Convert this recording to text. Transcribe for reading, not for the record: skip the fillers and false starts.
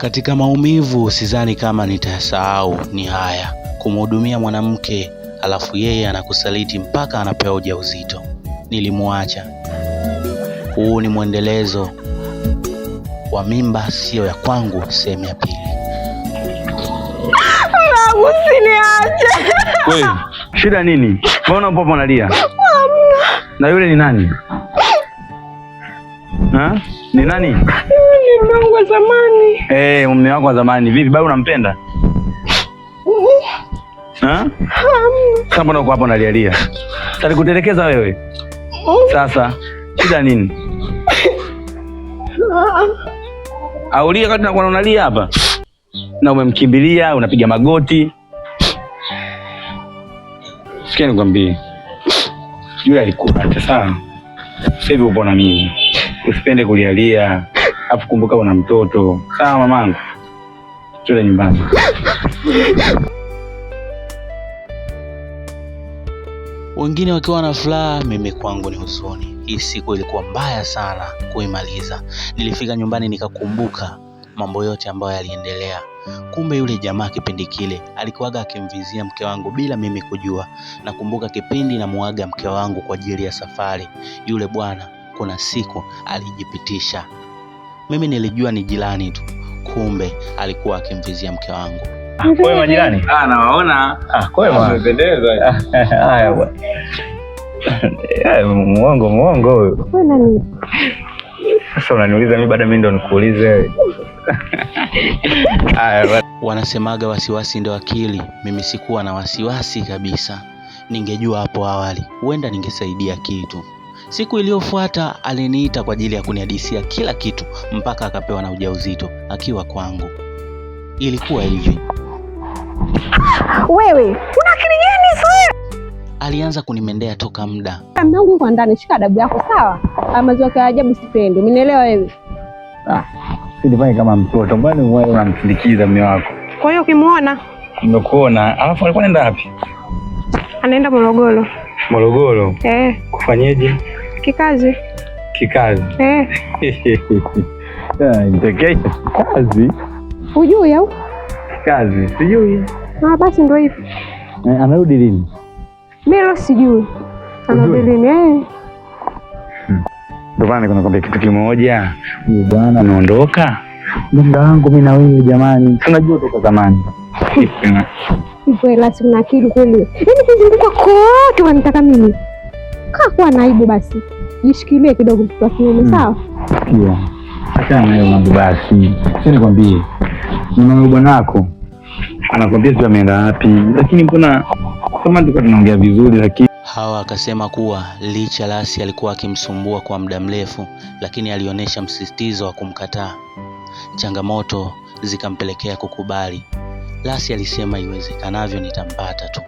Katika maumivu sidhani kama nitasahau ni haya, kumhudumia mwanamke alafu yeye anakusaliti mpaka anapewa ujauzito. Nilimwacha. Huu ni mwendelezo wa mimba sio ya kwangu sehemu ya pili. Usiniache. Wewe, shida nini? Mbona upo unalia? Na yule ni nani? Ha? Ni nani? Ni mume wangu wa zamani. Mume wako wa zamani. Vipi, bado unampenda? Ha? Sasa mbona uko hapo unalialia? Alikutelekeza wewe. Sasa shida nini? Aulia wakati unakuwa unalia hapa. Na umemkimbilia, unapiga magoti. Sikia nikwambie. Yule alikuacha sana. Sasa hivi upo na mimi. Usipende kulialia. Afu kumbuka una mtoto. Sawa mamangu? Twende nyumbani. Wengine wakiwa na furaha, mimi kwangu ni huzuni. Hii siku ilikuwa mbaya sana kuimaliza. Nilifika nyumbani nikakumbuka mambo yote ambayo yaliendelea. Kumbe yule jamaa kipindi kile alikuwaga akimvizia mke wangu bila mimi kujua. Nakumbuka kipindi namuaga mke wangu kwa ajili ya safari, yule bwana kuna siku alijipitisha. Mimi nilijua ni jirani tu, kumbe alikuwa akimvizia mke wangu. Kwa majirani? Nawaona. Kwa umependeza. Haya bwana. Muongo huyo. Wewe nani? Sasa unaniuliza mimi baada mimi ndo nikuulize wewe. Wanasemaga wasiwasi ndio akili. Mimi sikuwa na wasiwasi kabisa. Ningejua hapo awali, huenda ningesaidia kitu. Siku iliyofuata aliniita kwa ajili ya kunihadisia kila kitu mpaka akapewa na ujauzito akiwa kwangu. Ilikuwa hivi. Wewe, una akili gani sasa? Alianza kunimendea toka muda. Mume wangu kwa ndani, shika adabu yako sawa? Mazoea ya ajabu sipendi. Umenielewa wewe? Sijifanye kama mtoto. Mbona wewe unamsindikiza mume wako? Kwa hiyo ukimuona? Nimekuona. Alafu alikuwa anaenda wapi? Anaenda Morogoro. Morogoro? Kufanyeje? Kikazi. Kikazi? Nitekesha kazi. Hujui au? Kazi, sijui. Basi ndio hivi. Anarudi lini? Mimi sijui. Anarudi lini? Ndio maana nakwambia kitu kimoja. Huyu bwana anaondoka. Muda wangu mimi na wewe jamani. Tunajua toka zamani. Hivyo lazima una akili kweli. Yaani kuzunguka kote wanataka mimi. Kaa kwa naibu basi. Jishikilie kidogo mtoto wa kiume, sawa? Sikia. Acha nayo mambo basi. Sasa nikwambie. Mwana bwanako anakwambia sio ameenda wapi, lakini mbona kama tulikuwa tunaongea vizuri lakini Hawa akasema kuwa licha Lasi alikuwa akimsumbua kwa muda mrefu, lakini alionyesha msisitizo wa kumkataa. Changamoto zikampelekea kukubali. Lasi alisema iwezekanavyo nitampata tu.